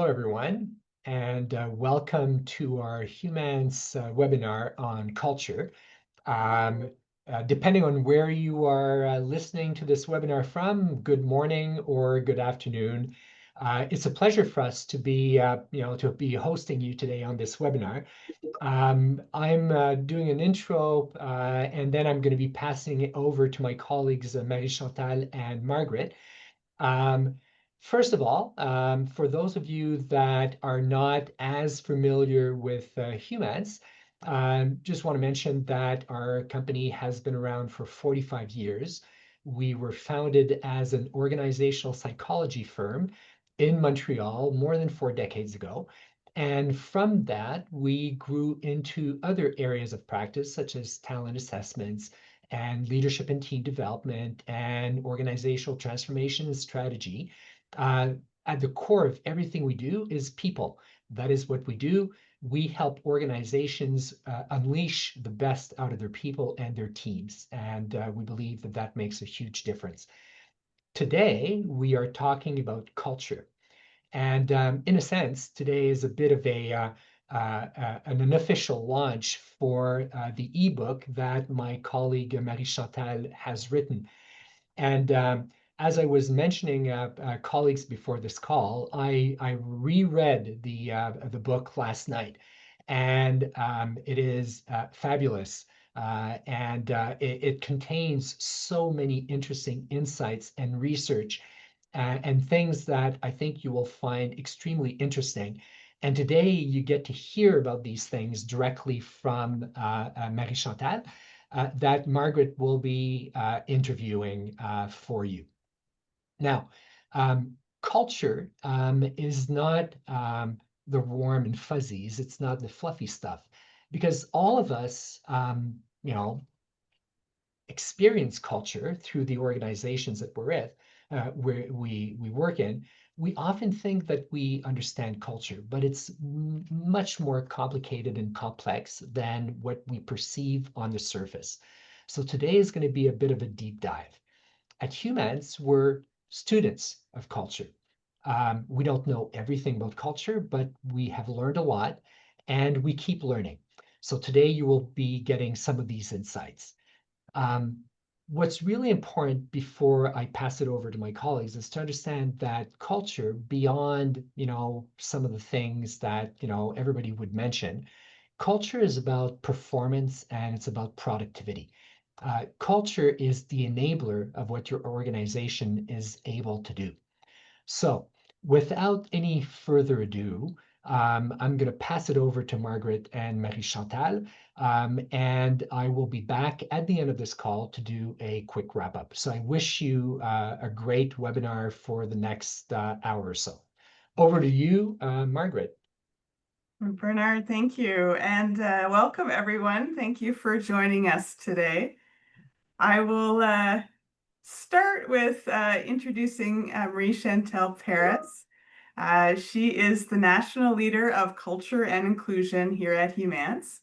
Hello, everyone, and welcome to our Humans webinar on culture. Um, Depending on where you are listening to this webinar from, good morning or good afternoon. It's a pleasure for us to be hosting you today on this webinar. I'm doing an intro, and then I'm going to be passing it over to my colleagues, Marie-Chantal and Margaret. Um, First of all, for those of you that are not as familiar with humans, just want to mention that our company has been around for 45 years. We were founded as an organizational psychology firm in Montreal more than 4 decades ago. And from that, we grew into other areas of practice, such as talent assessments, and leadership and team development and organizational transformation and strategy. Uh, at the core of everything we do is people. That is what we do. We help organizations unleash the best out of their people and their teams. And we believe that that makes a huge difference. Today, we are talking about culture. And in a sense, today is a bit of an unofficial launch for the ebook that my colleague Marie-Chantal has written. And as I was mentioning colleagues before this call, I reread the book last night, and it is fabulous. And it contains so many interesting insights and research and things that I think you will find extremely interesting. And today you get to hear about these things directly from Marie-Chantal that Margaret will be interviewing for you. Now, culture is not the warm and fuzzies. It's not the fluffy stuff, because all of us, experience culture through the organizations that we're with, where we work in. We often think that we understand culture, but it's much more complicated and complex than what we perceive on the surface. So today is going to be a bit of a deep dive. At Humans, we're students of culture. We don't know everything about culture, but we have learned a lot and we keep learning. So today you will be getting some of these insights. Um, what's really important before I pass it over to my colleagues is to understand that culture, beyond, some of the things that, everybody would mention, culture is about performance and it's about productivity. Culture is the enabler of what your organization is able to do. So, without any further ado, I'm going to pass it over to Margaret and Marie-Chantal, and I will be back at the end of this call to do a quick wrap up. So, I wish you a great webinar for the next hour or so. Over to you, Margaret. Bernard, thank you. And welcome, everyone. Thank you for joining us today. I will start with introducing Marie-Chantal Paris. She is the National Leader of Culture and Inclusion here at Humans.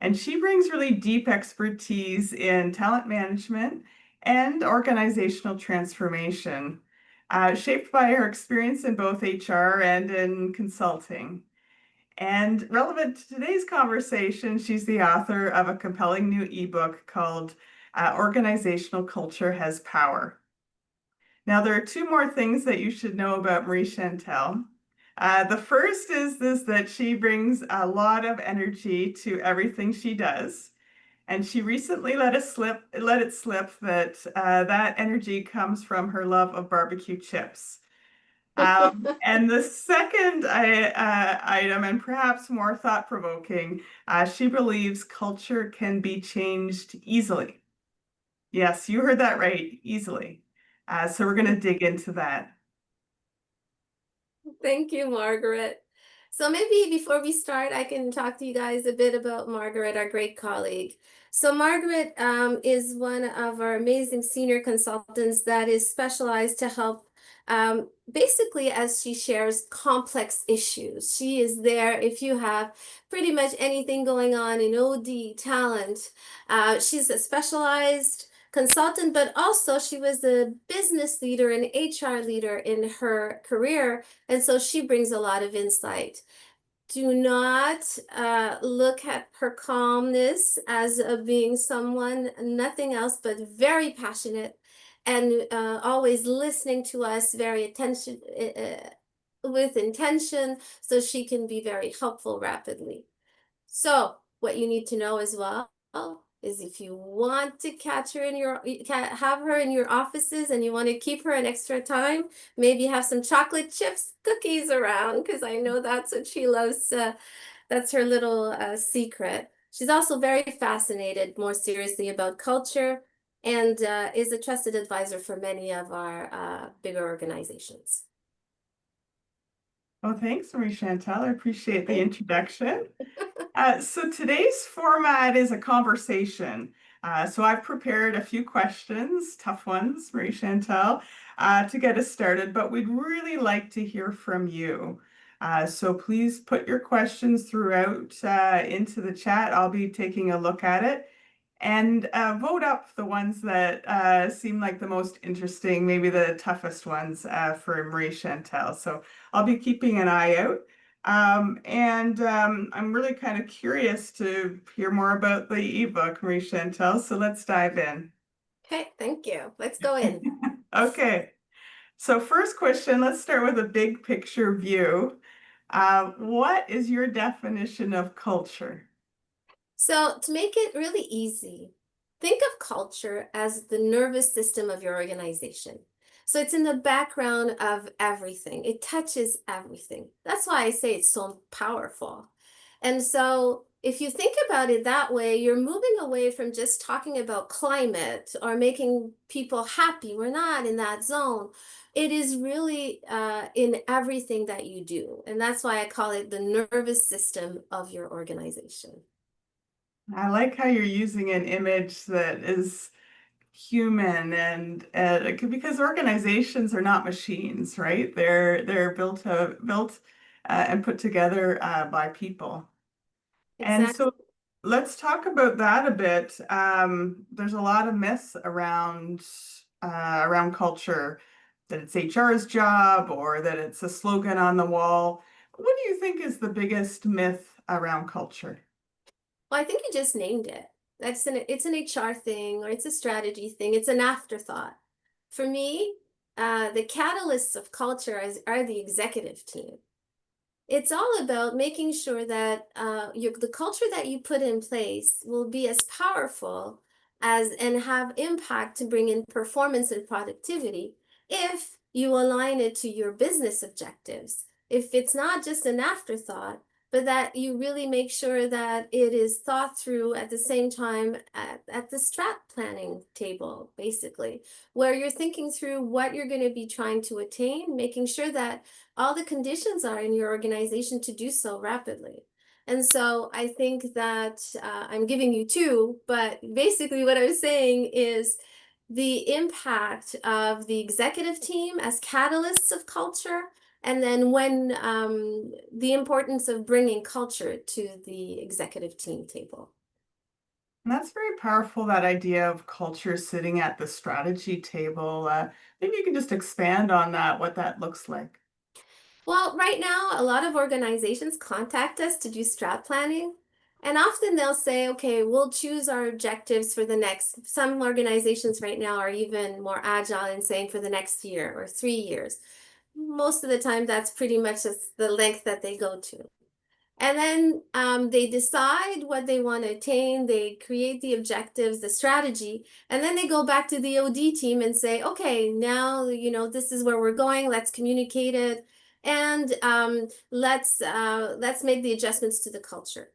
And she brings really deep expertise in talent management and organizational transformation, shaped by her experience in both HR and in consulting. And relevant to today's conversation, she's the author of a compelling new ebook called Organizational Culture Has Power. Now, there are two more things that you should know about Marie-Chantal. The first is that she brings a lot of energy to everything she does. And she recently let it slip that that energy comes from her love of barbecue chips. And the second item, and perhaps more thought-provoking, she believes culture can be changed easily. Yes, you heard that right, easily. So we're going to dig into that. Thank you, Margaret. So maybe before we start, I can talk to you guys a bit about Margaret, our great colleague. So Margaret is one of our amazing senior consultants that is specialized to help basically as she shares complex issues. She is there if you have pretty much anything going on in OD, talent. She's a specialized consultant, but also she was a business leader and HR leader in her career. And so she brings a lot of insight. Do not look at her calmness as being someone, nothing else but very passionate and always listening to us very with intention, so she can be very helpful rapidly. So what you need to know as well is if you want to catch her in have her in your offices and you want to keep her an extra time, maybe have some chocolate chips, cookies around, because I know that's what she loves. That's her little secret. She's also very fascinated more seriously about culture and is a trusted advisor for many of our bigger organizations. Well, thanks, Marie-Chantal. I appreciate the introduction. So today's format is a conversation. So I've prepared a few questions, tough ones, Marie-Chantal, to get us started, but we'd really like to hear from you. So please put your questions throughout into the chat. I'll be taking a look at it. And vote up the ones that seem like the most interesting, maybe the toughest ones for Marie-Chantal. So I'll be keeping an eye out. I'm really kind of curious to hear more about the ebook, Marie-Chantal. So let's dive in. Okay, thank you. Let's go in. Okay. So first question, let's start with a big picture view. What is your definition of culture? So to make it really easy, think of culture as the nervous system of your organization. So it's in the background of everything. It touches everything. That's why I say it's so powerful. And so if you think about it that way, you're moving away from just talking about climate or making people happy. We're not in that zone. It is really in everything that you do. And that's why I call it the nervous system of your organization. I like how you're using an image that is human and because organizations are not machines, right? They're built and put together by people. And Exactly. so let's talk about that a bit. There's a lot of myths around culture, that it's HR's job or that it's a slogan on the wall. What do you think is the biggest myth around culture? Well, I think you just named it. It's an HR thing or it's a strategy thing. It's an afterthought. For me, the catalysts of culture are the executive team. It's all about making sure that the culture that you put in place will be as powerful as and have impact to bring in performance and productivity if you align it to your business objectives. If it's not just an afterthought, but that you really make sure that it is thought through at the same time at the strat planning table, basically, where you're thinking through what you're going to be trying to attain, making sure that all the conditions are in your organization to do so rapidly. And so I think that I'm giving you two, but basically what I was saying is the impact of the executive team as catalysts of culture, and then when the importance of bringing culture to the executive team table. And that's very powerful, that idea of culture sitting at the strategy table. Maybe you can just expand on that, what that looks like. Well, right now, a lot of organizations contact us to do strat planning. And often they'll say, okay, we'll choose our objectives for the next. Some organizations right now are even more agile in saying for the next year or 3 years. Most of the time, that's pretty much just the length that they go to. And then they decide what they want to attain, they create the objectives, the strategy, and then they go back to the OD team and say, okay, now, this is where we're going, let's communicate it, and let's make the adjustments to the culture.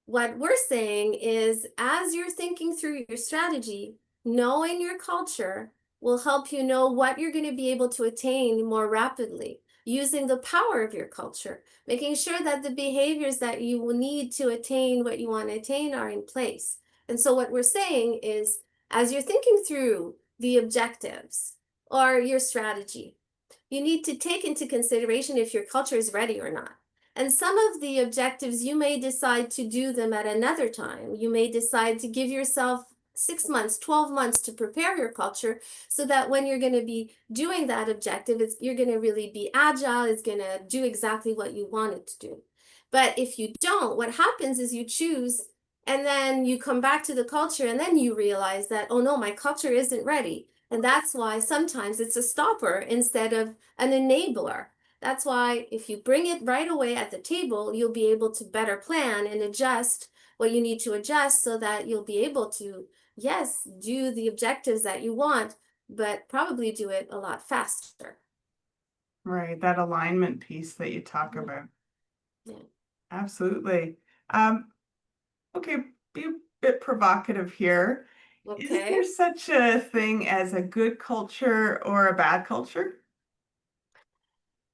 What we're saying is, as you're thinking through your strategy, knowing your culture will help you know what you're going to be able to attain more rapidly using the power of your culture, making sure that the behaviors that you will need to attain what you want to attain are in place. And so what we're saying is, as you're thinking through the objectives or your strategy, you need to take into consideration if your culture is ready or not. And some of the objectives, you may decide to do them at another time. You may decide to give yourself 6 months, 12 months to prepare your culture so that when you're going to be doing that objective, you're going to really be agile. It's going to do exactly what you want it to do. But if you don't, what happens is you choose and then you come back to the culture and then you realize that, oh no, my culture isn't ready. And that's why sometimes it's a stopper instead of an enabler. That's why if you bring it right away at the table, you'll be able to better plan and adjust what you need to adjust so that you'll be able to, yes, do the objectives that you want, but probably do it a lot faster. Right, that alignment piece that you talk about. Yeah. Absolutely. Okay, be a bit provocative here. Is Okay. there such a thing as a good culture or a bad culture?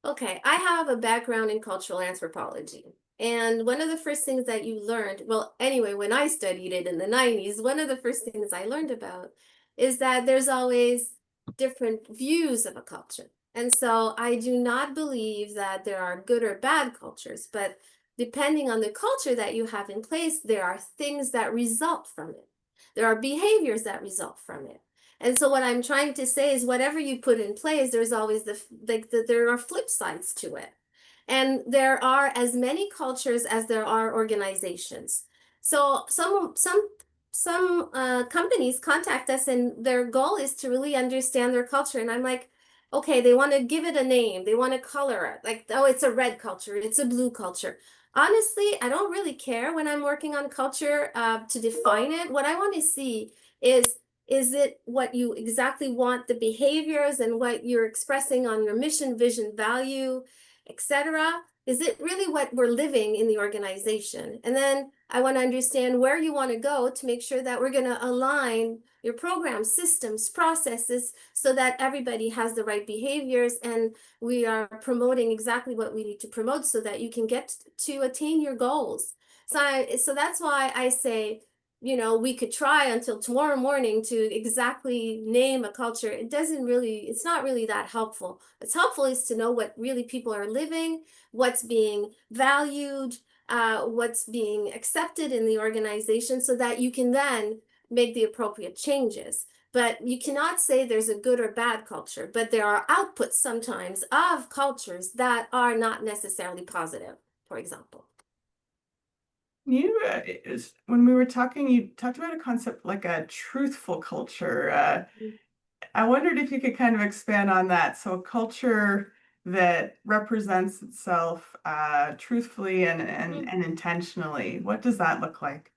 Okay, I have a background in cultural anthropology. And one of the first things that you learned, well, anyway, when I studied it in the 90s, one of the first things I learned about is that there's always different views of a culture. And so I do not believe that there are good or bad cultures, but depending on the culture that you have in place, there are things that result from it. There are behaviors that result from it. And so what I'm trying to say is whatever you put in place, there's always there are flip sides to it. And there are as many cultures as there are organizations. So some companies contact us and their goal is to really understand their culture. And I'm like, okay, they want to give it a name, they want to color it. Like, oh, it's a red culture, it's a blue culture. Honestly, I don't really care when I'm working on culture to define it. What I want to see is it what you exactly want, the behaviors and what you're expressing on your mission, vision, value, etc.? Is it really what we're living in the organization? And then I want to understand where you want to go to make sure that we're going to align your programs, systems, processes so that everybody has the right behaviors and we are promoting exactly what we need to promote so that you can get to attain your goals. So that's why I say, we could try until tomorrow morning to exactly name a culture. It's not really that helpful. What's helpful is to know what really people are living, what's being valued, what's being accepted in the organization so that you can then make the appropriate changes. But you cannot say there's a good or bad culture, but there are outputs sometimes of cultures that are not necessarily positive, for example. When we were talking, you talked about a concept like a truthful culture. I wondered if you could kind of expand on that. So a culture that represents itself truthfully and intentionally. What does that look like?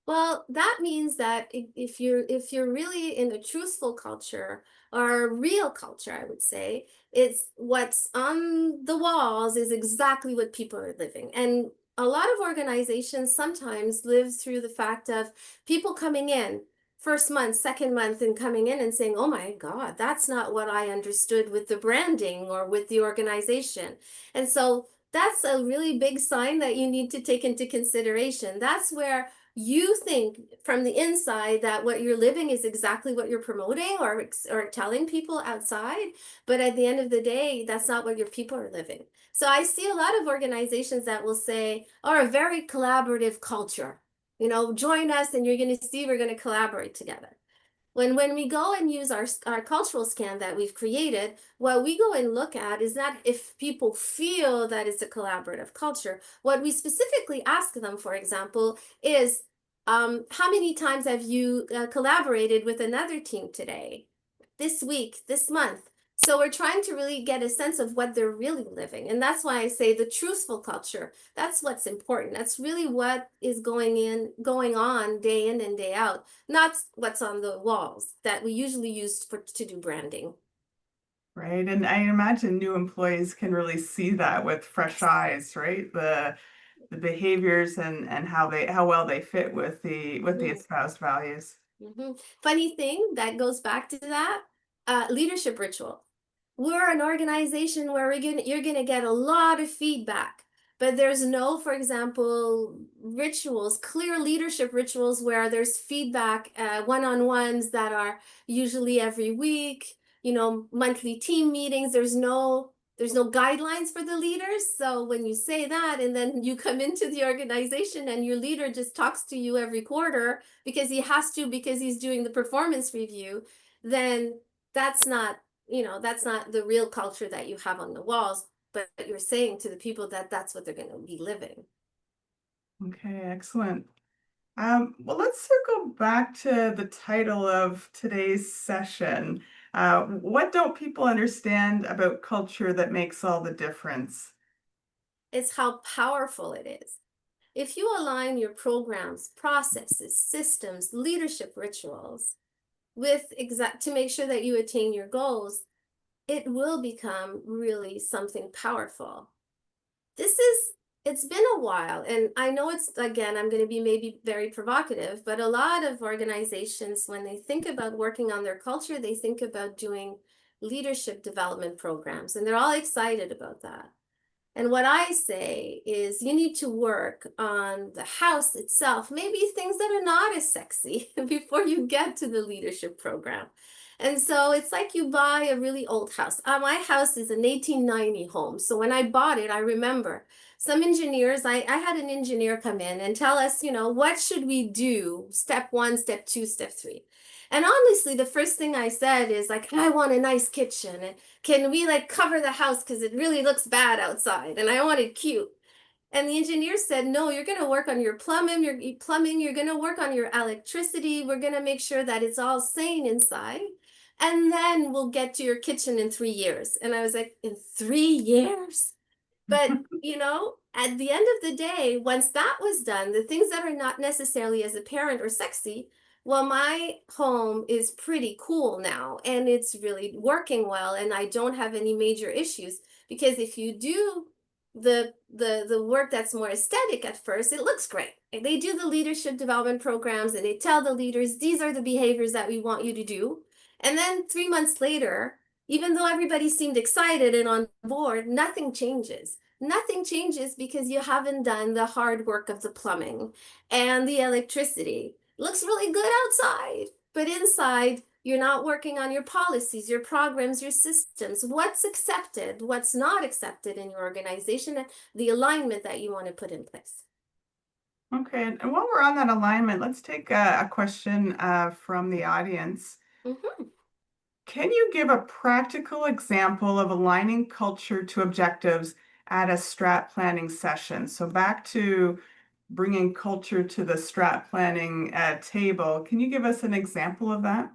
Well, that means that if you're really in a truthful culture or a real culture, I would say, it's what's on the walls is exactly what people are living. And a lot of organizations sometimes live through the fact of people coming in first month, second month, and coming in and saying, "Oh my God, that's not what I understood with the branding or with the organization." And so that's a really big sign that you need to take into consideration. That's where you think from the inside that what you're living is exactly what you're promoting or telling people outside, but at the end of the day, that's not what your people are living. So I see a lot of organizations that will say, "Oh, a very collaborative culture. Join us and you're going to see we're going to collaborate together." When we go and use our cultural scan that we've created, what we go and look at is not if people feel that it's a collaborative culture. What we specifically ask them, for example, is how many times have you collaborated with another team today, this week, this month? So we're trying to really get a sense of what they're really living. And that's why I say the truthful culture, that's what's important. That's really what is going on day in and day out, not what's on the walls that we usually use to do branding. Right. And I imagine new employees can really see that with fresh eyes, right? The behaviors and how well they fit with the Mhm. espoused values. Funny thing that goes back to that leadership ritual. We're an organization where you're gonna get a lot of feedback, but there's no, for example, rituals, clear leadership rituals where there's feedback, one-on-ones that are usually every week, monthly team meetings. There's no there's no guidelines for the leaders. So when you say that, and then you come into the organization and your leader just talks to you every quarter because he has to, because he's doing the performance review, then that's not, that's not the real culture that you have on the walls, but you're saying to the people that that's what they're going to be living. Okay, excellent. Well, let's circle back to the title of today's session. What don't people understand about culture that makes all the difference? It's how powerful it is. If you align your programs, processes, systems, leadership rituals with to make sure that you attain your goals, it will become really something powerful. It's been a while, and I know again, I'm going to be maybe very provocative, but a lot of organizations, when they think about working on their culture, they think about doing leadership development programs, and they're all excited about that. And what I say is you need to work on the house itself, maybe things that are not as sexy before you get to the leadership program. And so it's like you buy a really old house. My house is an 1890 home. So when I bought it, I remember some engineers, I had an engineer come in and tell us, what should we do? Step 1, step 2, step 3. And honestly, the first thing I said is like, I want a nice kitchen. And can we like cover the house because it really looks bad outside and I want it cute. And the engineer said, no, you're going to work on your plumbing, you're going to work on your electricity. We're going to make sure that it's all sane inside. And then we'll get to your kitchen in 3 years. And I was like, in 3 years? But, at the end of the day, once that was done, the things that are not necessarily as apparent or sexy, well, my home is pretty cool now and it's really working well and I don't have any major issues because if you do the work that's more aesthetic at first, it looks great. And they do the leadership development programs and they tell the leaders, these are the behaviors that we want you to do. And then 3 months later, even though everybody seemed excited and on board, nothing changes. Nothing changes because you haven't done the hard work of the plumbing and the electricity. Looks really good outside, but inside, you're not working on your policies, your programs, your systems, what's accepted, what's not accepted in your organization, and the alignment that you want to put in place. Okay, and while we're on that alignment, let's take a question from the audience. Mm-hmm. Can you give a practical example of aligning culture to objectives at a strat planning session? So back to bringing culture to the strat planning table. Can you give us an example of that?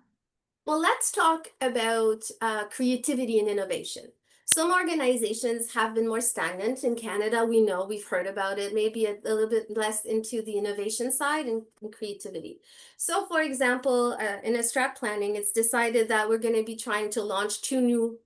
Well, let's talk about creativity and innovation. Some organizations have been more stagnant. In Canada, we know, we've heard about it, maybe a little bit less into the innovation side and creativity. So for example, in a strat planning, it's decided that we're going to be trying to launch 2 new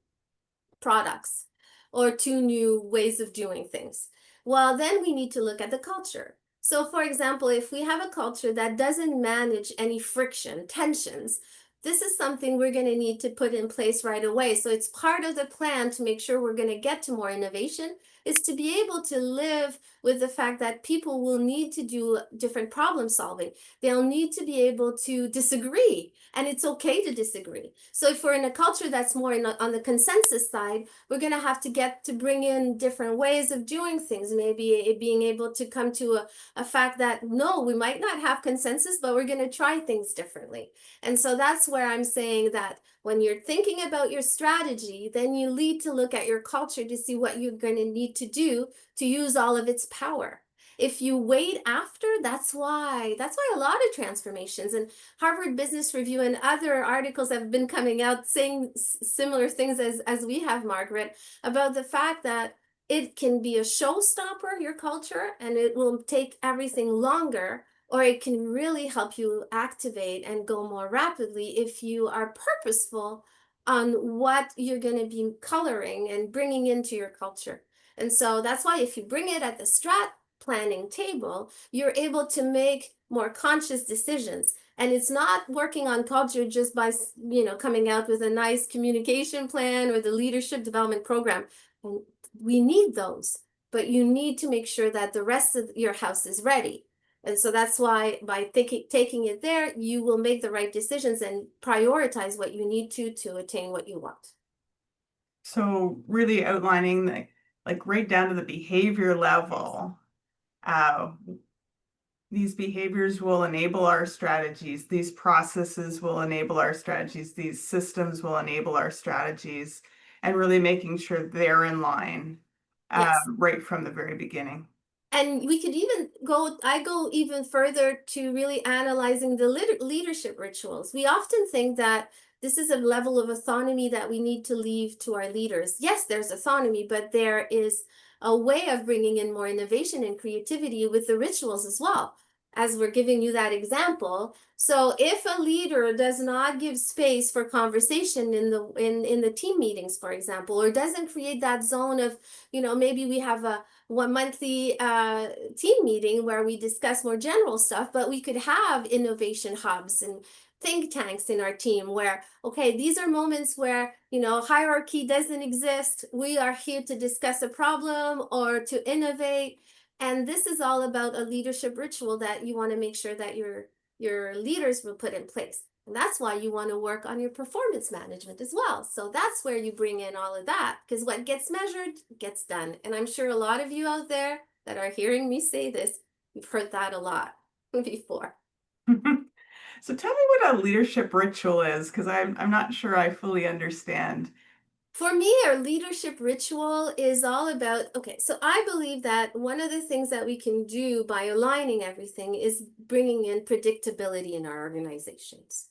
products or 2 new ways of doing things. Well, then we need to look at the culture. So for example, if we have a culture that doesn't manage any friction, tensions, this is something we're going to need to put in place right away. So it's part of the plan to make sure we're going to get to more innovation is to be able to live with the fact that people will need to do different problem solving. They'll need to be able to disagree, and it's okay to disagree. So if we're in a culture that's more on the consensus side, we're going to have to get to bring in different ways of doing things, maybe being able to come to a fact that, no, we might not have consensus, but we're going to try things differently. And so that's where I'm saying that when you're thinking about your strategy, then you need to look at your culture to see what you're going to need to do to use all of its power. If you wait after, that's why a lot of transformations and Harvard Business Review and other articles have been coming out saying similar things as we have, Margaret, about the fact that it can be a showstopper, your culture, and it will take everything longer, or it can really help you activate and go more rapidly if you are purposeful on what you're going to be coloring and bringing into your culture. And so that's why if you bring it at the strat planning table, you're able to make more conscious decisions. And it's not working on culture just by, coming out with a nice communication plan or the leadership development program. And we need those, but you need to make sure that the rest of your house is ready. And so that's why by taking it there, you will make the right decisions and prioritize what you need to attain what you want. So really outlining the, like right down to the behavior level. Uh, these behaviors will enable our strategies. These processes will enable our strategies. These systems will enable our strategies, and really making sure they're in line Yes. right from the very beginning. And we could even I go even further to really analyzing the leadership rituals. We often think that this is a level of autonomy that we need to leave to our leaders. Yes, there's autonomy, but there is a way of bringing in more innovation and creativity with the rituals as well, as we're giving you that example. So if a leader does not give space for conversation in the team meetings, for example, or doesn't create that zone of, maybe we have a one monthly team meeting where we discuss more general stuff, but we could have innovation hubs and think tanks in our team where, okay, these are moments where, hierarchy doesn't exist. We are here to discuss a problem or to innovate. And this is all about a leadership ritual that you want to make sure that your leaders will put in place. And that's why you want to work on your performance management as well. So that's where you bring in all of that, because what gets measured gets done. And I'm sure a lot of you out there that are hearing me say this, you've heard that a lot before. So tell me what a leadership ritual is, because I'm not sure I fully understand. For me, our leadership ritual is all about, okay, so I believe that one of the things that we can do by aligning everything is bringing in predictability in our organizations.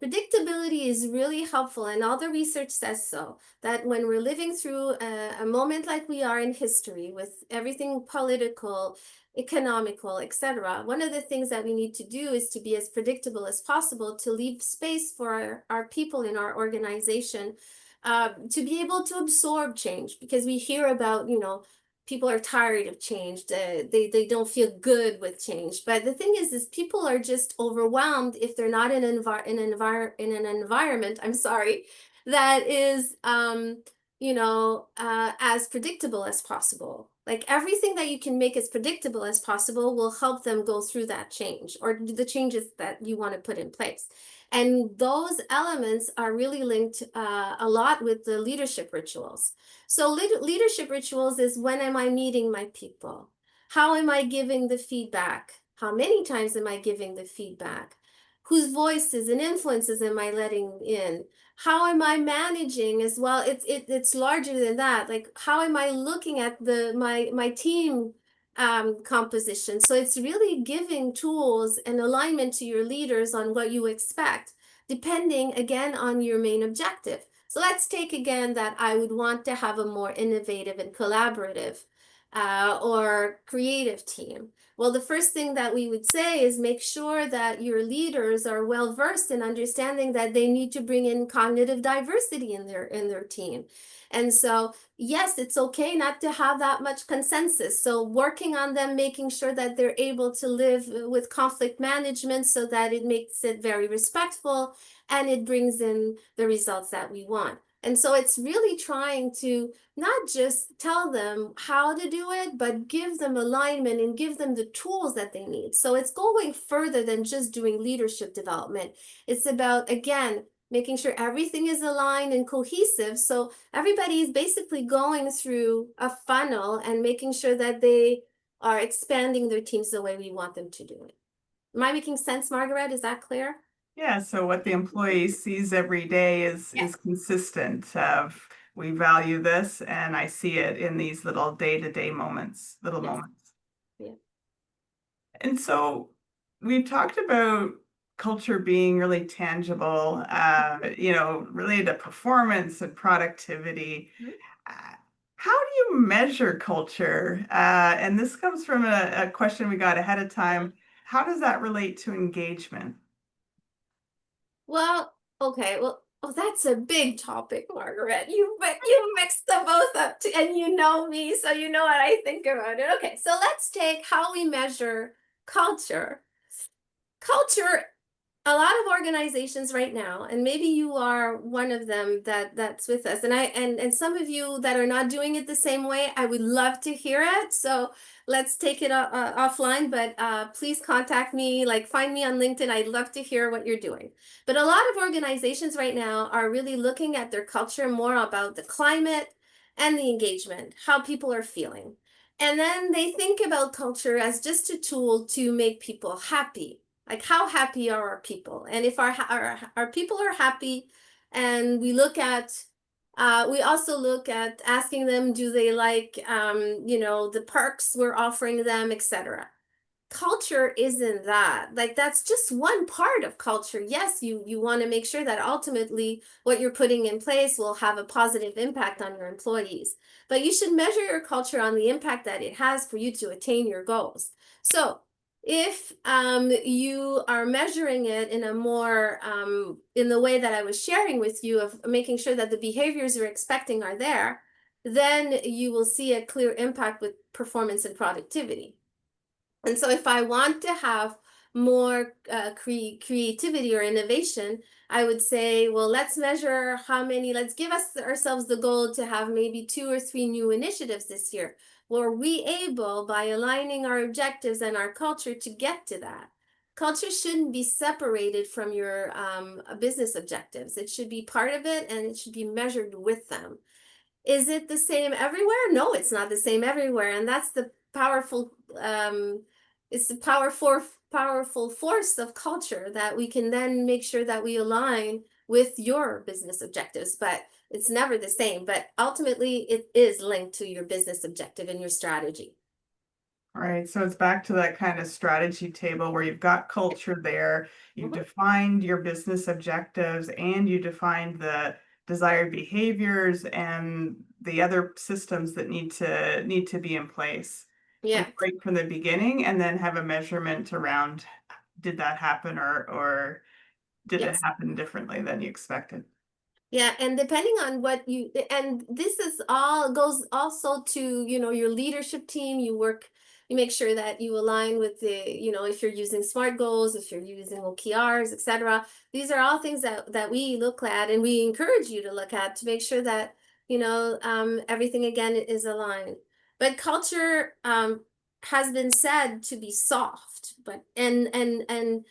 Predictability is really helpful, and all the research says so, that when we're living through a moment like we are in history with everything political, economical, etc., one of the things that we need to do is to be as predictable as possible, to leave space for our people in our organization to be able to absorb change, because we hear about, people are tired of change. They don't feel good with change. But the thing is people are just overwhelmed if they're not in an environment, I'm sorry, that is, as predictable as possible. Like everything that you can make as predictable as possible will help them go through that change or the changes that you want to put in place. And those elements are really linked a lot with the leadership rituals. So leadership rituals is, when am I meeting my people? How am I giving the feedback? How many times am I giving the feedback? Whose voices and influences am I letting in? How am I managing as well? It's larger than that. Like, how am I looking at my team composition? So it's really giving tools and alignment to your leaders on what you expect, depending again on your main objective. So let's take again that I would want to have a more innovative and collaborative or creative team. Well, the first thing that we would say is make sure that your leaders are well versed in understanding that they need to bring in cognitive diversity in their team. And so, yes, it's okay not to have that much consensus. So working on them, making sure that they're able to live with conflict management so that it makes it very respectful and it brings in the results that we want. And so it's really trying to not just tell them how to do it, but give them alignment and give them the tools that they need. So it's going further than just doing leadership development. It's about, again, making sure everything is aligned and cohesive. So everybody is basically going through a funnel and making sure that they are expanding their teams the way we want them to do it. Am I making sense, Margaret? Is that clear? Yeah, so what the employee sees every day is consistent of, we value this, and I see it in these little day-to-day moments, little Yes. moments. Yeah. And so we've talked about culture being really tangible, related to performance and productivity. How do you measure culture? And this comes from a question we got ahead of time. How does that relate to engagement? Well, okay, that's a big topic, Margaret. You mixed them both up, and you know me, so you know what I think about it. Okay, so let's take how we measure culture. Culture a lot of organizations right now, and maybe you are one of them that's with us, and some of you that are not doing it the same way, I would love to hear it. So let's take it offline, but please contact me, like find me on LinkedIn. I'd love to hear what you're doing. But a lot of organizations right now are really looking at their culture more about the climate and the engagement, how people are feeling. And then they think about culture as just a tool to make people happy. Like, how happy are our people? And if our people are happy, and we also look at asking them, do they like, the perks we're offering them, etc. Culture isn't that. Like, that's just one part of culture. Yes, you want to make sure that ultimately what you're putting in place will have a positive impact on your employees. But you should measure your culture on the impact that it has for you to attain your goals. So if you are measuring it in a more in the way that I was sharing with you, of making sure that the behaviors you're expecting are there, then you will see a clear impact with performance and productivity. And so if I want to have more creativity or innovation, I would say, well, let's measure let's give ourselves the goal to have maybe 2 or 3 new initiatives this year. Were we able, by aligning our objectives and our culture, to get to that? Culture shouldn't be separated from your business objectives. It should be part of it, and it should be measured with them. Is it the same everywhere? No, it's not the same everywhere. And that's the it's the powerful force of culture, that we can then make sure that we align with your business objectives. But it's never the same. But ultimately, it is linked to your business objective and your strategy. All right, so it's back to that kind of strategy table where you've got culture there, you've defined your business objectives, and you defined the desired behaviors and the other systems that need to be in place. Yeah. Right from the beginning, and then have a measurement around, did that happen, or did it happen differently than you expected? Yeah, and depending on and this is all goes also to, your leadership team. You make sure that you align with if you're using SMART goals, if you're using OKRs, etc. These are all things that we look at, and we encourage you to look at, to make sure that, everything again is aligned. But culture has been said to be soft, but and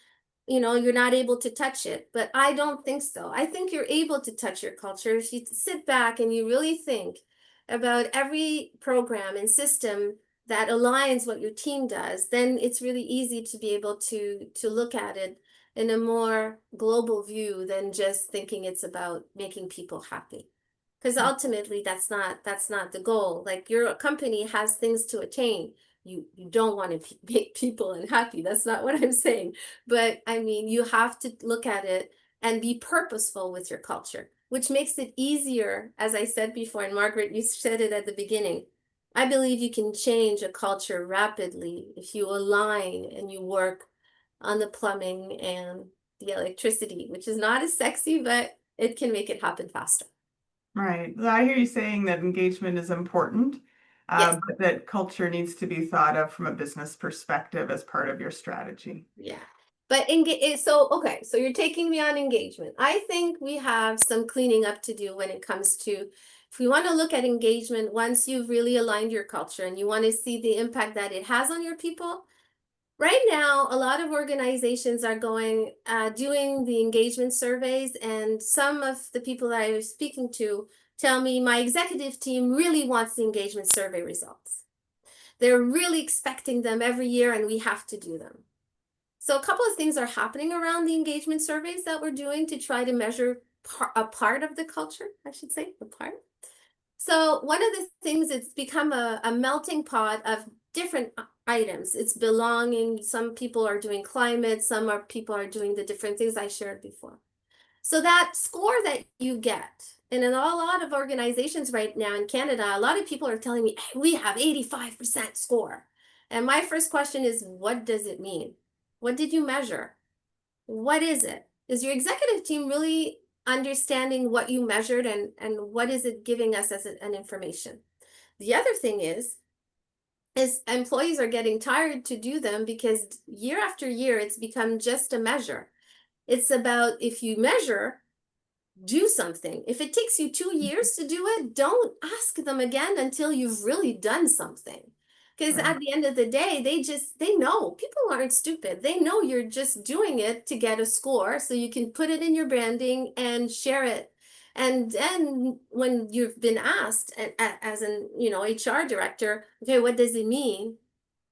you're not able to touch it. But I don't think so. I think you're able to touch your culture if you sit back and you really think about every program and system that aligns what your team does. Then it's really easy to be able to look at it in a more global view than just thinking it's about making people happy. Because ultimately, that's not the goal. Like, your company has things to attain. You don't want to make people unhappy. That's not what I'm saying. But I mean, you have to look at it and be purposeful with your culture, which makes it easier, as I said before, and Margaret, you said it at the beginning. I believe you can change a culture rapidly if you align and you work on the plumbing and the electricity, which is not as sexy, but it can make it happen faster. Right. Well, I hear you saying that engagement is important, Yes. but that culture needs to be thought of from a business perspective as part of your strategy. Yeah. But so you're taking me on engagement. I think we have some cleaning up to do when it comes to, if we want to look at engagement, once you've really aligned your culture and you want to see the impact that it has on your people. Right now, a lot of organizations are doing the engagement surveys, and some of the people that I was speaking to tell me, my executive team really wants the engagement survey results. They're really expecting them every year, and we have to do them. So a couple of things are happening around the engagement surveys that we're doing to try to measure a part of the culture, I should say, a part. So one of the things, it's become a melting pot of different items. It's belonging. Some people are doing climate. People are doing the different things I shared before. So that score that you get, and in a lot of organizations right now in Canada, a lot of people are telling me, hey, we have 85% score. And my first question is, what does it mean? What did you measure? What is it? Is your executive team really understanding what you measured, and what is it giving us as an information? The other thing is employees are getting tired to do them, because year after year, it's become just a measure. It's about, if you measure, do something. If it takes you 2 years to do it, don't ask them again until you've really done something. Because Right. at the end of the day, they know people aren't stupid. They know you're just doing it to get a score so you can put it in your branding and share it. And then when you've been asked as an, HR director, okay, what does it mean?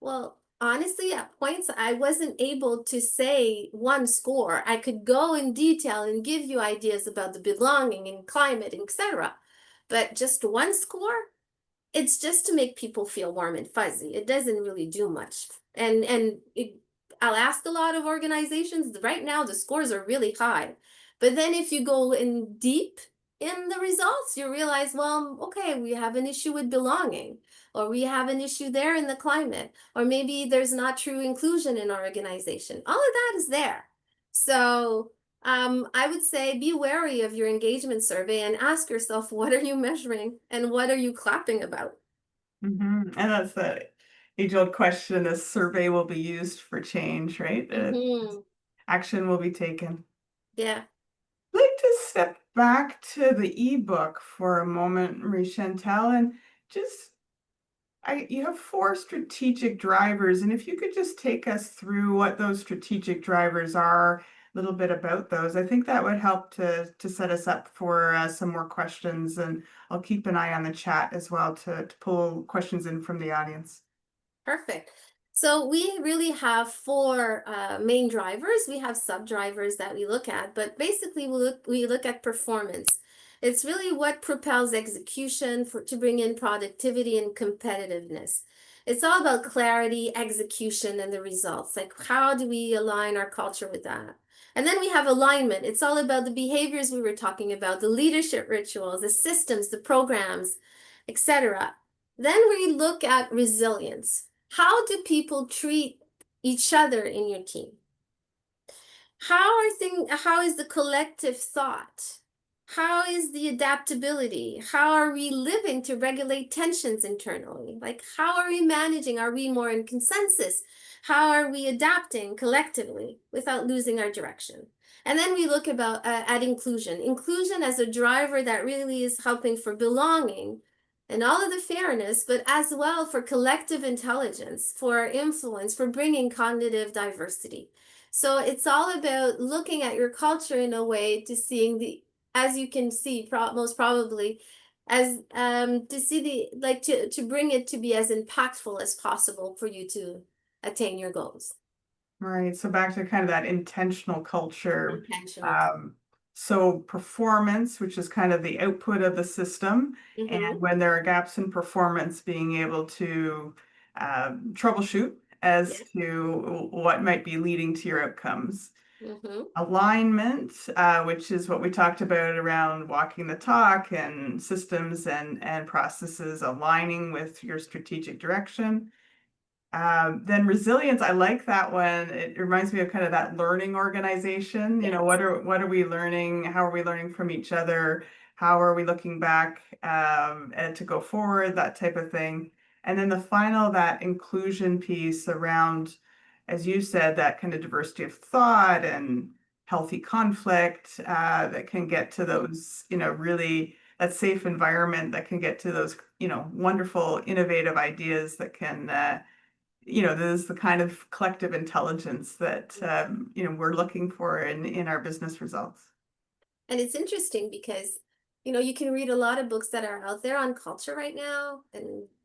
Well, honestly, at points I wasn't able to say one score. I could go in detail and give you ideas about the belonging and climate, etc. But just one score, it's just to make people feel warm and fuzzy. It doesn't really do much. I'll ask a lot of organizations. Right now, the scores are really high. But then if you go in deep in the results, you realize, well, okay, we have an issue with belonging, or we have an issue there in the climate, or maybe there's not true inclusion in our organization. All of that is there. So I would say be wary of your engagement survey and ask yourself, what are you measuring and what are you clapping about? And that's the age-old question: a survey will be used for change, right? Action will be taken. Yeah. I'd like to step back to the ebook for a moment, Marie-Chantal, and just you have 4 strategic drivers, and if you could just take us through what those strategic drivers are, a little bit about those, I think that would help to set us up for some more questions, and I'll keep an eye on the chat as well to pull questions in from the audience. Perfect. So we really have 4 main drivers. We have sub drivers that we look at, but basically we look at performance. It's really what propels execution to bring in productivity and competitiveness. It's all about clarity, execution, and the results. Like, how do we align our culture with that? And then we have alignment. It's all about the behaviors we were talking about, the leadership rituals, the systems, the programs, etc. Then we look at resilience. How do people treat each other in your team? How is the collective thought? How is the adaptability? How are we living to regulate tensions internally? Like, how are we managing? Are we more in consensus? How are we adapting collectively without losing our direction? And then we look at inclusion. Inclusion as a driver that really is helping for belonging and all of the fairness, but as well for collective intelligence, for influence, for bringing cognitive diversity. So it's all about looking at your culture in a way to seeing as you can see, most probably, as to see to bring it to be as impactful as possible for you to attain your goals. Right. So back to kind of that intentional culture. Intentional. So performance, which is kind of the output of the system, and when there are gaps in performance, being able to troubleshoot as to what might be leading to your outcomes. Alignment, which is what we talked about around walking the talk and systems and processes aligning with your strategic direction. Then resilience, I like that one. It reminds me of kind of that learning organization. You know, what are we learning? How are we learning from each other? How are we looking back and to go forward? That type of thing. And then the final, that inclusion piece around, as you said, that kind of diversity of thought and healthy conflict that can get to those, really that safe environment that can get to those, wonderful, innovative ideas that can there's the kind of collective intelligence that we're looking for in our business results. And it's interesting because you can read a lot of books that are out there on culture right now,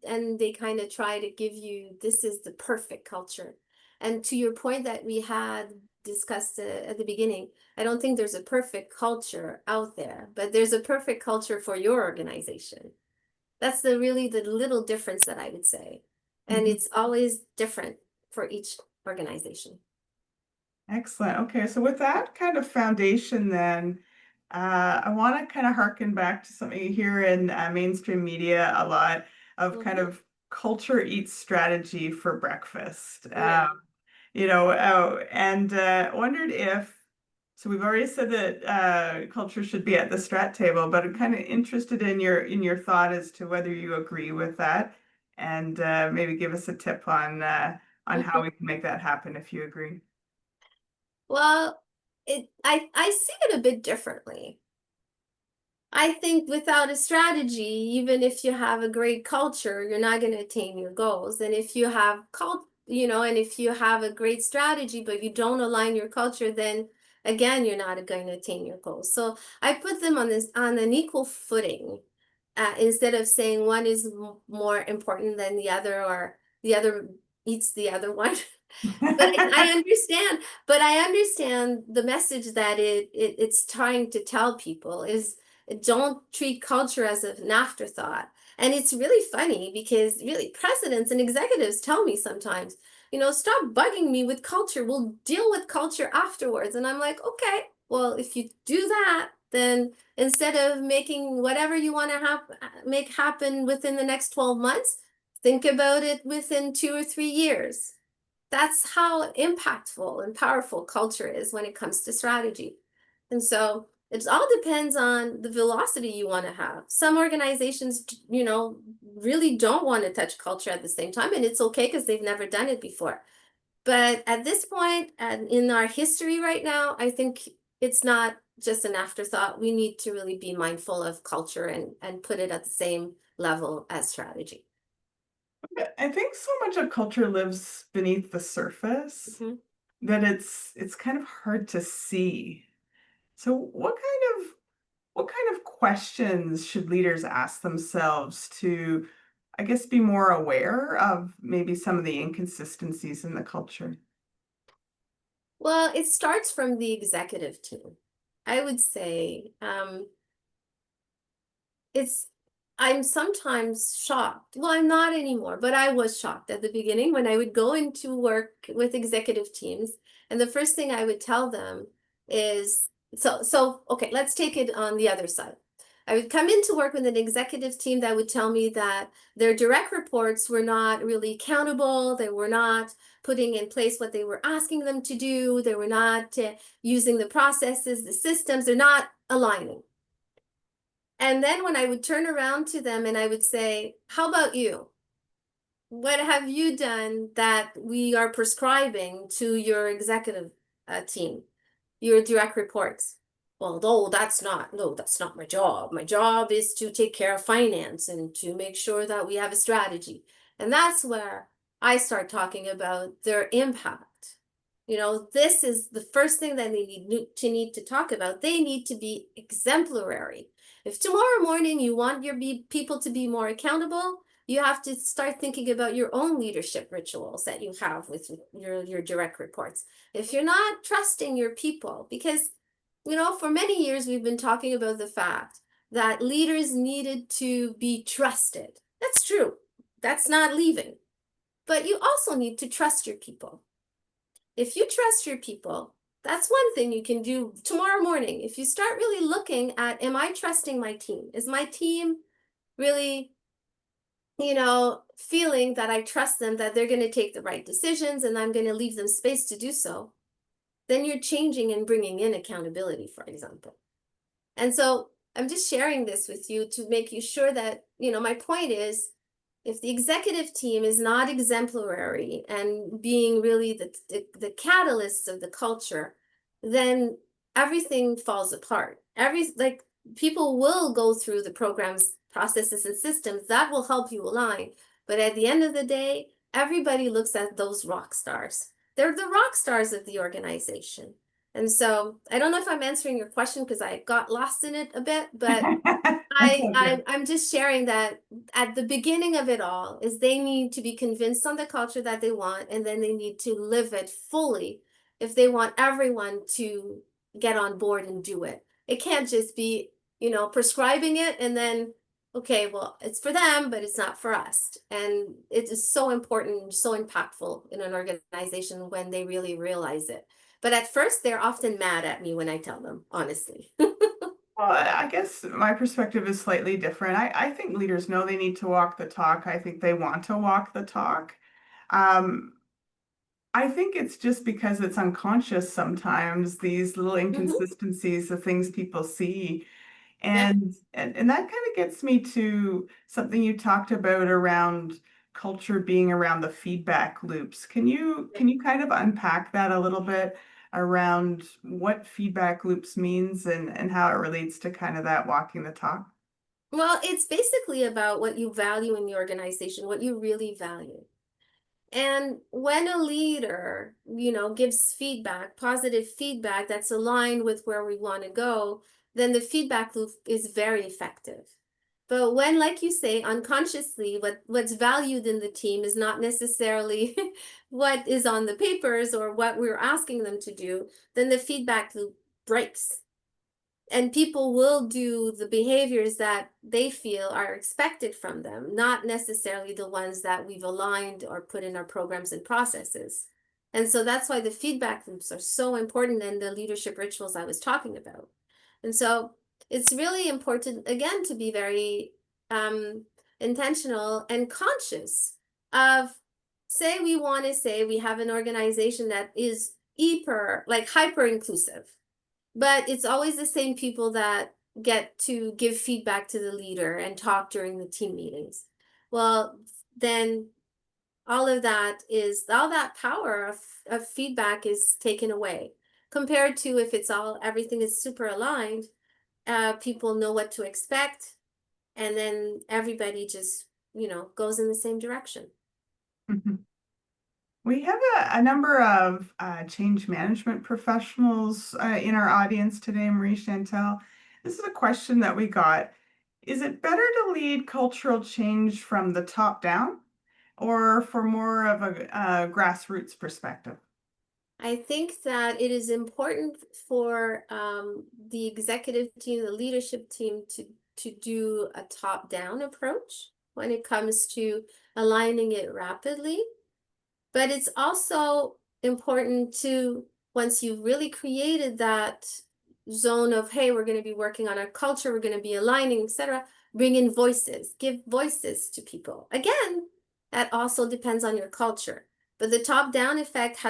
and they kind of try to give you, this is the perfect culture. And to your point that we had discussed at the beginning, I don't think there's a perfect culture out there, but there's a perfect culture for your organization. That's really the little difference that I would say. And it's always different for each organization. Excellent. Okay, so with that kind of foundation, then I want to kind of harken back to something you hear in mainstream media a lot of kind of culture eats strategy for breakfast. And wondered if, so we've already said that culture should be at the strat table, but I'm kind of interested in your thought as to whether you agree with that, and maybe give us a tip on how we can make that happen if you agree. Well, I see it a bit differently. I think without a strategy, even if you have a great culture, you're not going to attain your goals. And if you have and if you have a great strategy, but you don't align your culture, then again, you're not going to attain your goals. So I put them on an equal footing, instead of saying one is more important than the other, or the other eats the other one. But I understand the message that it's trying to tell people is, don't treat culture as an afterthought. And it's really funny because really presidents and executives tell me sometimes, stop bugging me with culture. We'll deal with culture afterwards. And I'm like, okay, well, if you do that, then instead of making whatever you want to make happen within the next 12 months, think about it within 2 or 3 years. That's how impactful and powerful culture is when it comes to strategy. And so it all depends on the velocity you want to have. Some organizations, really don't want to touch culture at the same time, and it's okay because they've never done it before. But at this point, and in our history right now, I think it's not just an afterthought. We need to really be mindful of culture and put it at the same level as strategy. I think so much of culture lives beneath the surface Mhm. that it's kind of hard to see. So what kind of questions should leaders ask themselves to, I guess, be more aware of maybe some of the inconsistencies in the culture? Well, it starts from the executive team. I would say it's I'm sometimes shocked. Well, I'm not anymore, but I was shocked at the beginning when I would go into work with executive teams, and the first thing I would tell them is, okay, let's take it on the other side. I would come into work with an executive team that would tell me that their direct reports were not really accountable. They were not putting in place what they were asking them to do. They were not using the processes, the systems. They're not aligning. And then when I would turn around to them and I would say, how about you? What have you done that we are prescribing to your executive team, your direct reports? Well, no, that's not my job. My job is to take care of finance and to make sure that we have a strategy. And that's where I start talking about their impact. This is the first thing that they need to talk about. They need to be exemplary. If tomorrow morning you want your people to be more accountable, you have to start thinking about your own leadership rituals that you have with your direct reports. If you're not trusting your people, because for many years we've been talking about the fact that leaders needed to be trusted. That's true. That's not leaving. But you also need to trust your people. If you trust your people, that's one thing you can do tomorrow morning. If you start really looking at, am I trusting my team? Is my team really, feeling that I trust them, that they're going to take the right decisions and I'm going to leave them space to do so? Then you're changing and bringing in accountability, for example. And so I'm just sharing this with you to make you sure that, my point is, if the executive team is not exemplary and being really the catalysts of the culture, then everything falls apart. People will go through the programs, processes, and systems that will help you align. But at the end of the day, everybody looks at those rock stars. They're the rock stars of the organization. And so I don't know if I'm answering your question because I got lost in it a bit, but That's all good. I'm just sharing that at the beginning of it all is they need to be convinced on the culture that they want, and then they need to live it fully if they want everyone to get on board and do it. It can't just be, prescribing it and then, okay, well, it's for them, but it's not for us. And it is so important, so impactful in an organization when they really realize it. But at first, they're often mad at me when I tell them, honestly. Well, I guess my perspective is slightly different. I think leaders know they need to walk the talk. I think they want to walk the talk. Um, I think it's just because it's unconscious sometimes, these little Mhm. inconsistencies, the things people see. Yeah. And that kind of gets me to something you talked about around culture being around the feedback loops. Can you kind of unpack that a little bit? around what feedback loops means and how it relates to kind of that walking the talk? Well, it's basically about what you value in the organization, what you really value. And when a leader, gives feedback, positive feedback that's aligned with where we want to go, then the feedback loop is very effective. But when, like you say, unconsciously, what's valued in the team is not necessarily what is on the papers or what we're asking them to do, then the feedback loop breaks. And people will do the behaviors that they feel are expected from them, not necessarily the ones that we've aligned or put in our programs and processes. And so that's why the feedback loops are so important in the leadership rituals I was talking about. And so it's really important, again, to be very intentional and conscious of, say we have an organization that is hyper inclusive, but it's always the same people that get to give feedback to the leader and talk during the team meetings. Well, then all that power of feedback is taken away, compared to if everything is super aligned. People know what to expect, and then everybody just goes in the same direction. Mhm. We have a number of change management professionals in our audience today, Marie-Chantal. This is a question that we got. Is it better to lead cultural change from the top down or for more of a grassroots perspective? I think that it is important for the executive team, the leadership team, to do a top-down approach when it comes to aligning it rapidly. But it's also important to, once you've really created that zone of, hey, we're going to be working on our culture, we're going to be aligning, etc., bring in voices, give voices to people. Again, that also depends on your culture. But the top-down effect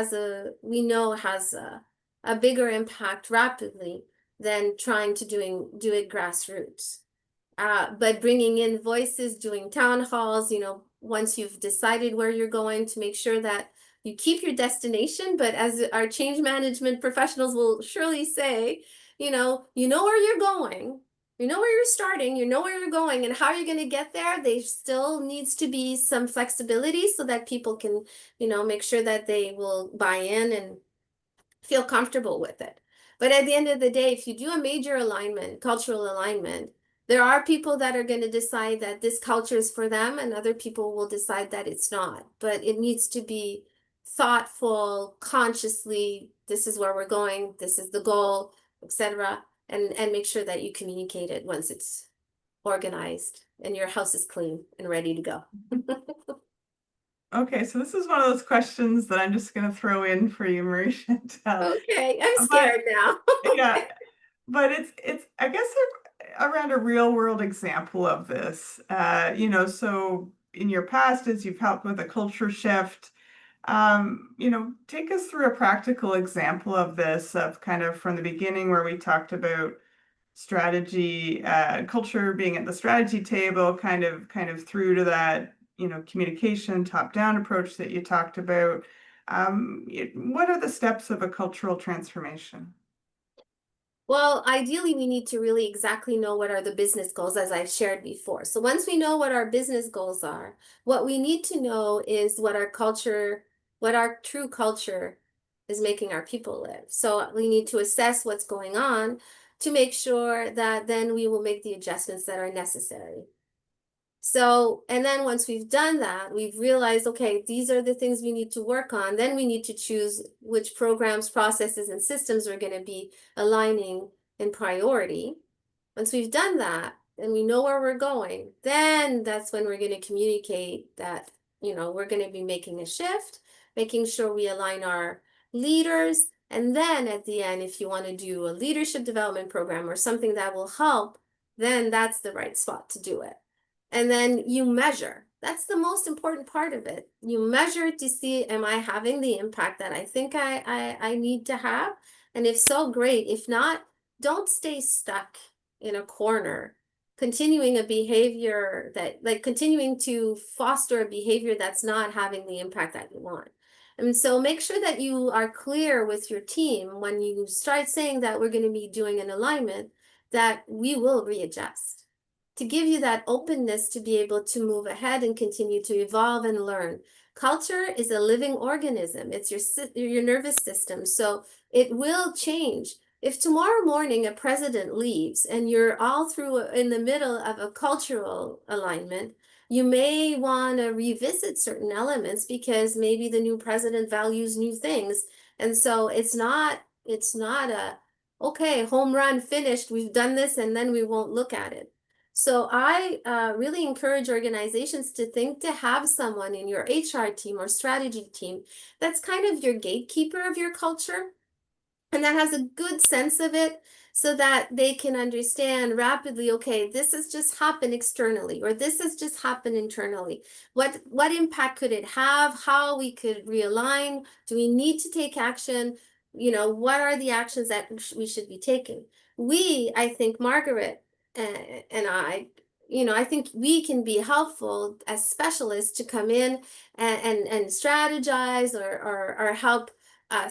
we know has a bigger impact rapidly than trying to do it grassroots. But bringing in voices, doing town halls, once you've decided where you're going, to make sure that you keep your destination. But as our change management professionals will surely say, you know where you're going, you know where you're starting, you know where you're going, and how you're going to get there. There still needs to be some flexibility so that people can, make sure that they will buy in and feel comfortable with it. But at the end of the day, if you do a major alignment, cultural alignment, there are people that are going to decide that this culture is for them, and other people will decide that it's not. But it needs to be thoughtful, consciously, this is where we're going, this is the goal, etc. And make sure that you communicate it once it's organized and your house is clean and ready to go. Okay, so this is one of those questions that I'm just going to throw in for you, Marie-Chantal. Okay, I'm But scared now. yeah, but it's I guess around a real world example of this. So in your past, as you've helped with a culture shift, take us through a practical example of this, of kind of from the beginning where we talked about strategy, culture being at the strategy table, kind of through to that, communication top-down approach that you talked about. What are the steps of a cultural transformation? Well, ideally, we need to really exactly know what are the business goals, as I've shared before. So once we know what our business goals are, what we need to know is what our true culture is making our people live. So we need to assess what's going on to make sure that then we will make the adjustments that are necessary. So, and then once we've done that, we've realized, okay, these are the things we need to work on. Then we need to choose which programs, processes, and systems we're going to be aligning in priority. Once we've done that and we know where we're going, then that's when we're going to communicate that, we're going to be making a shift, making sure we align our leaders. And then at the end, if you want to do a leadership development program or something that will help, then that's the right spot to do it. And then you measure. That's the most important part of it. You measure to see, am I having the impact that I think I need to have? And if so, great. If not, don't stay stuck in a corner, continuing continuing to foster a behavior that's not having the impact that you want. And so make sure that you are clear with your team when you start saying that we're going to be doing an alignment, that we will readjust to give you that openness to be able to move ahead and continue to evolve and learn. Culture is a living organism. It's your nervous system. So it will change. If tomorrow morning a president leaves and you're all through in the middle of a cultural alignment, you may want to revisit certain elements because maybe the new president values new things. And so it's not a, okay, home run finished, we've done this, and then we won't look at it. So I really encourage organizations to think to have someone in your HR team or strategy team that's kind of your gatekeeper of your culture and that has a good sense of it so that they can understand rapidly, okay, this has just happened externally, or this has just happened internally. What impact could it have? How we could realign? Do we need to take action? What are the actions that we should be taking? I think Margaret and I think we can be helpful as specialists to come in and strategize or help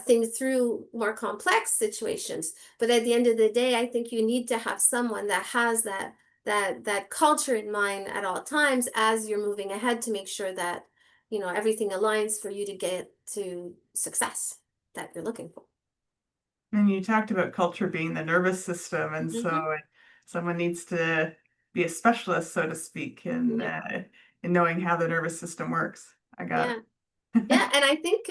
think through more complex situations. But at the end of the day, I think you need to have someone that has that culture in mind at all times as you're moving ahead to make sure that everything aligns for you to get to success that you're looking for. And you talked about culture being the nervous system, and so someone needs to be a specialist, so to speak, in knowing how the nervous system works. I got it. Yeah, and I think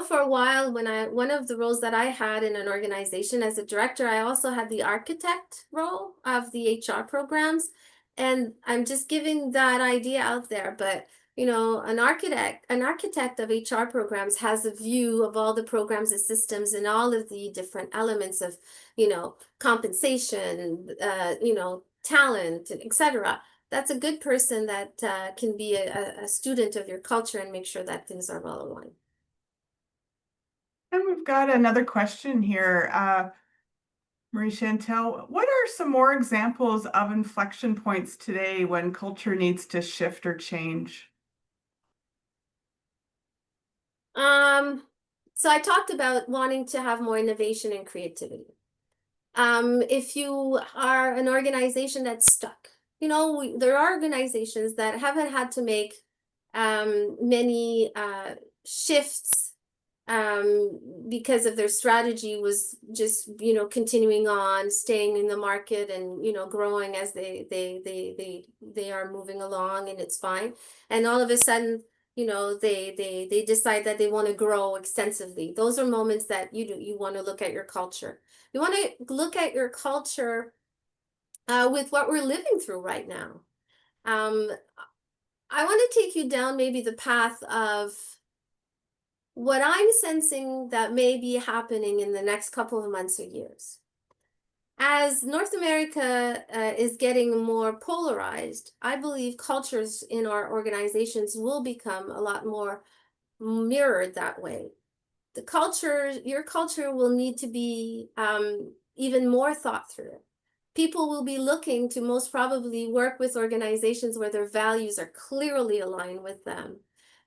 for a while one of the roles that I had in an organization as a director, I also had the architect role of the HR programs. And I'm just giving that idea out there, but an architect of HR programs has a view of all the programs and systems and all of the different elements of, compensation, talent, etc. That's a good person that can be a student of your culture and make sure that things are well aligned. And we've got another question here. Marie-Chantal, what are some more examples of inflection points today when culture needs to shift or change? So I talked about wanting to have more innovation and creativity. If you are an organization that's stuck, there are organizations that haven't had to make many shifts because of their strategy was just continuing on, staying in the market and growing as they are moving along, and it's fine. And all of a sudden, they decide that they want to grow extensively. Those are moments that you want to look at your culture. You want to look at your culture with what we're living through right now. I want to take you down maybe the path of what I'm sensing that may be happening in the next couple of months or years. As North America is getting more polarized, I believe cultures in our organizations will become a lot more mirrored that way. Your culture will need to be even more thought through. People will be looking to most probably work with organizations where their values are clearly aligned with them,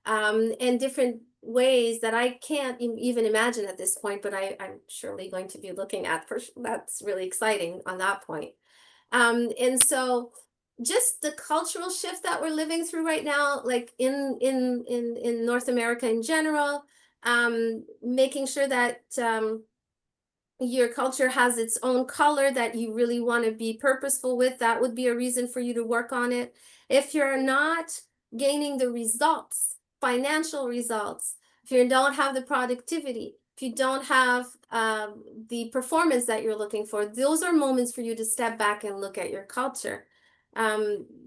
and different ways that I can't even imagine at this point, but I'm surely going to be looking at. That's really exciting on that point. And so just the cultural shift that we're living through right now, like in North America in general, making sure that your culture has its own color that you really want to be purposeful with, that would be a reason for you to work on it. If you're not gaining the results, financial results, if you don't have the productivity, if you don't have the performance that you're looking for, those are moments for you to step back and look at your culture.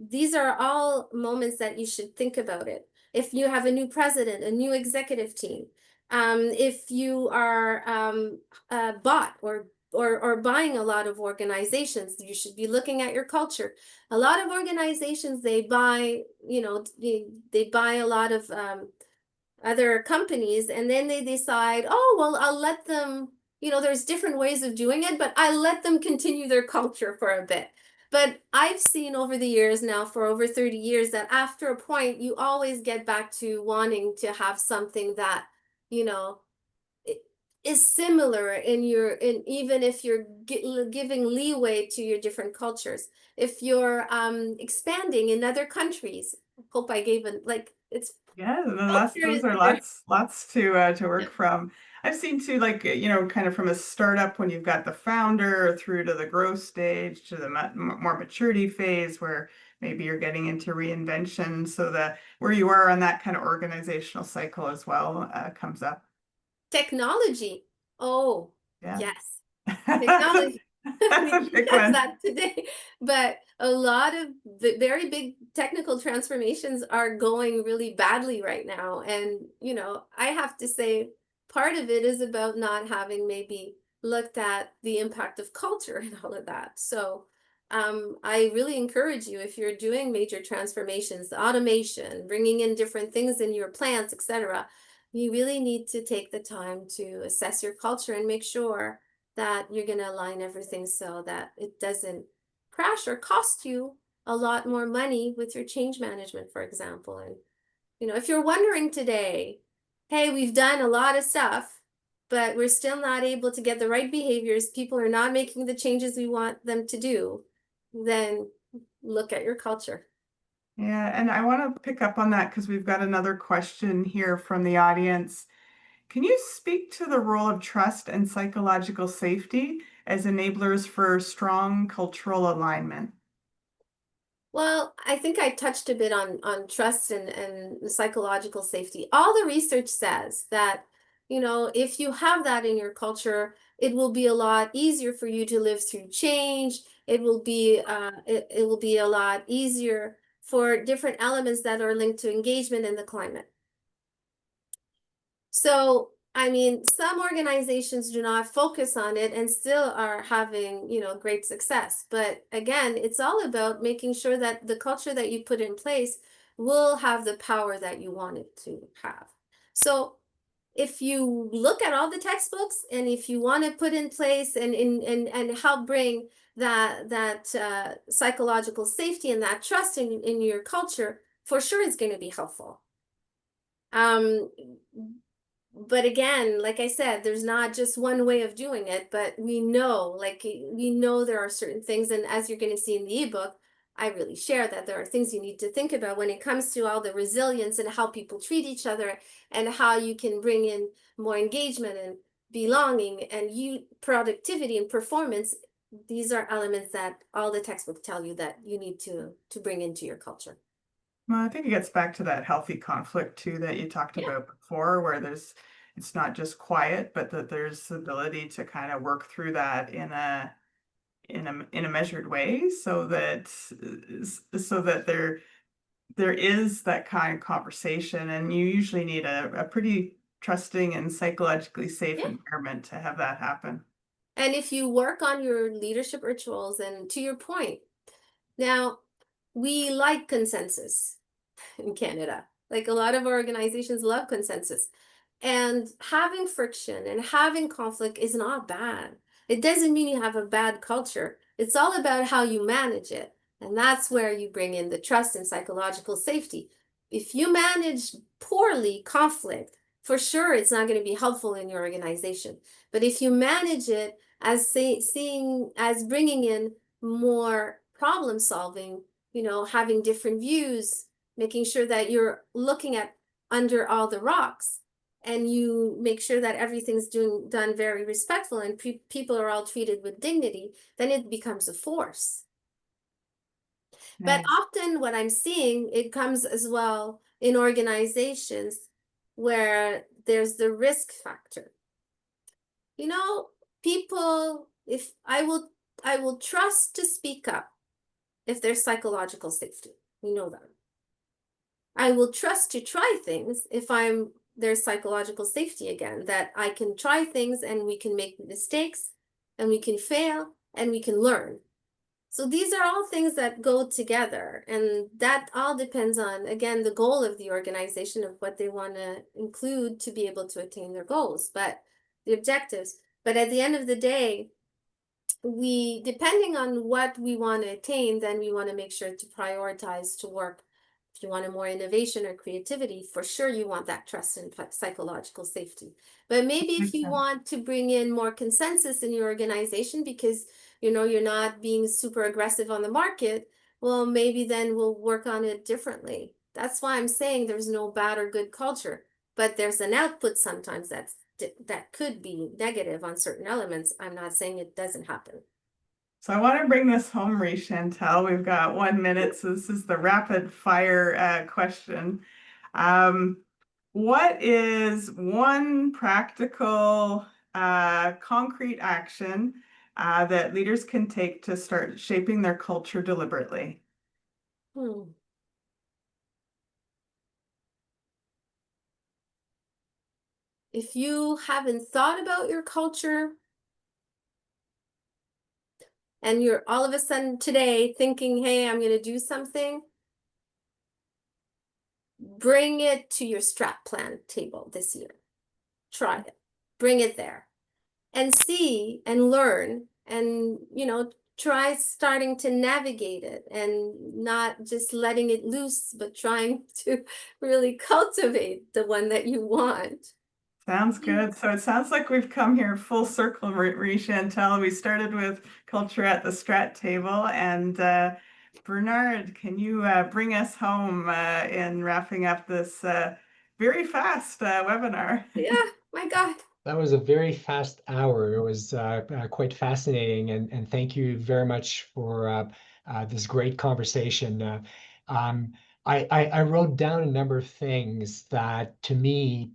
These are all moments that you should think about it. If you have a new president, a new executive team, if you are bought or buying a lot of organizations, you should be looking at your culture. A lot of organizations, they buy a lot of other companies, and then they decide, oh, well, I'll let them, there's different ways of doing it, but I let them continue their culture for a bit. But I've seen over the years now, for over 30 years, that after a point, you always get back to wanting to have something that you know, is similar in even if you're giving leeway to your different cultures. If you're expanding in other countries, hope I gave it like it's Yeah, no, culture those is are very lots to work from. I've seen too, like, kind of from a startup when you've got the founder through to the growth stage to the more maturity phase where maybe you're getting into reinvention, so that where you are on that kind of organizational cycle as well comes up. technology. Oh, Yeah. yes. That's Technology. that's We a big discussed one. that today, but a lot of the very big technical transformations are going really badly right now. And, I have to say, part of it is about not having maybe looked at the impact of culture and all of that. So, I really encourage you if you're doing major transformations, the automation, bringing in different things in your plants, etc. You really need to take the time to assess your culture and make sure that you're going to align everything so that it doesn't crash or cost you a lot more money with your change management, for example. And, if you're wondering today, hey, we've done a lot of stuff, but we're still not able to get the right behaviors, people are not making the changes we want them to do, then look at your culture. Yeah, and I want to pick up on that because we've got another question here from the audience. Can you speak to the role of trust and psychological safety as enablers for strong cultural alignment? Well, I think I touched a bit on trust and the psychological safety. All the research says that, if you have that in your culture, it will be a lot easier for you to live through change. It will be a lot easier for different elements that are linked to engagement in the climate. So, I mean, some organizations do not focus on it and still are having, great success. But again, it's all about making sure that the culture that you put in place will have the power that you want it to have. So, if you look at all the textbooks and if you want to put in place and help bring that psychological safety and that trust in your culture, for sure it's going to be helpful. Um, but again, like I said, there's not just one way of doing it, but we know there are certain things, and as you're going to see in the ebook, I really share that there are things you need to think about when it comes to all the resilience and how people treat each other and how you can bring in more engagement and belonging and productivity and performance. These are elements that all the textbooks tell you that you need to bring into your culture. Well, I think it gets back to that healthy conflict too that you talked Yeah. about before, where it's not just quiet, but that there's the ability to kind of work through that in a measured way, so that there is that kind of conversation, and you usually need a pretty trusting and psychologically safe Yeah. environment to have that happen. And if you work on your leadership rituals, and to your point, now we like consensus in Canada. Like a lot of organizations love consensus. And having friction and having conflict is not bad. It doesn't mean you have a bad culture. It's all about how you manage it. And that's where you bring in the trust and psychological safety. If you manage poorly conflict, for sure it's not going to be helpful in your organization. But if you manage it as seeing as bringing in more problem solving, having different views, making sure that you're looking at under all the rocks, and you make sure that everything's done very respectful and people are all treated with dignity, then it becomes a force. But Nice. often what I'm seeing, it comes as well in organizations where there's the risk factor. People, if I will trust to speak up if there's psychological safety. We know that. I will trust to try things if there's psychological safety again, that I can try things and we can make mistakes and we can fail and we can learn. So these are all things that go together, and that all depends on, again, the goal of the organization of what they want to include to be able to attain their goals, but the objectives. But at the end of the day, depending on what we want to attain, then we want to make sure to prioritize to work If you wanted more innovation or creativity, for sure you want that trust and psychological safety. But maybe if you want to bring in more consensus in your organization because you're not being super aggressive on the market, well, maybe then we'll work on it differently. That's why I'm saying there's no bad or good culture, but there's an output sometimes that could be negative on certain elements. I'm not saying it doesn't happen. So I want to bring this home, Marie-Chantal. We've got 1 minute, so this is the rapid fire question. What is one practical, concrete action that leaders can take to start shaping their culture deliberately? If you haven't thought about your culture and you're all of a sudden today thinking, hey, I'm going to do something, bring it to your strat plan table this year. Try it. Bring it there and see and learn and, try starting to navigate it and not just letting it loose, but trying to really cultivate the one that you want. Sounds good. So it sounds like we've come here full circle, Marie-Chantal. We started with culture at the strat table, and Bernard, can you bring us home in wrapping up this very fast webinar? Yeah, my God. That was a very fast hour. It was quite fascinating, and thank you very much for this great conversation. Um, I wrote down a number of things that, to me,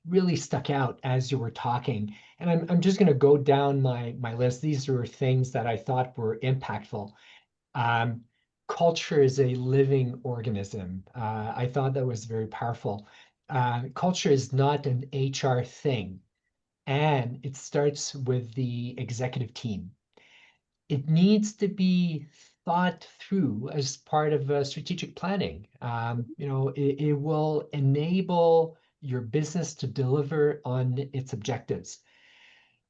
really stuck out as you were talking, and I'm just going to go down my list. These were things that I thought were impactful. Um, Culture is a living organism. I thought that was very powerful. Culture is not an HR thing, and it starts with the executive team. It needs to be thought through as part of strategic planning. It will enable your business to deliver on its objectives.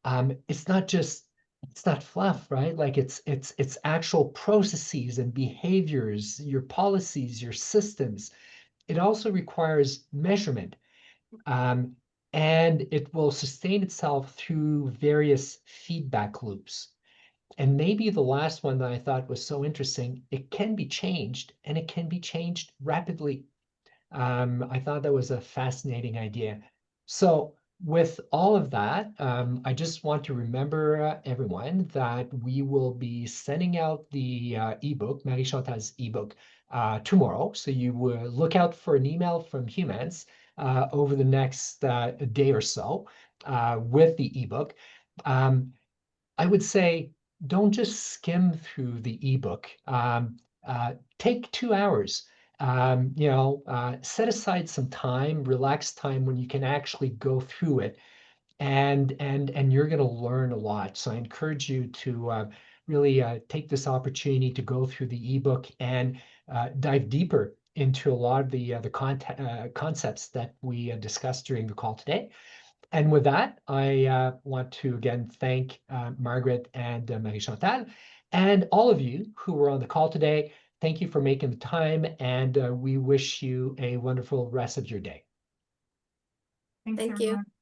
It's not fluff, right? Like it's actual processes and behaviors, your policies, your systems. It also requires measurement, um, and it will sustain itself through various feedback loops. And maybe the last one that I thought was so interesting, it can be changed, and it can be changed rapidly. I thought that was a fascinating idea. So, with all of that, I just want to remember everyone that we will be sending out the ebook, Marie-Chantal's ebook, tomorrow. So you will look out for an email from Humans over the next day or so with the ebook. Um, I would say don't just skim through the ebook. Take 2 hours. Set aside some time, relaxed time when you can actually go through it, and you're going to learn a lot. So I encourage you to really take this opportunity to go through the ebook and dive deeper into a lot of the concepts that we discussed during the call today. And with that, I want to again thank Margaret and Marie-Chantal and all of you who were on the call today. Thank you for making the time, and we wish you a wonderful rest of your day. Thanks, Thank everyone. you.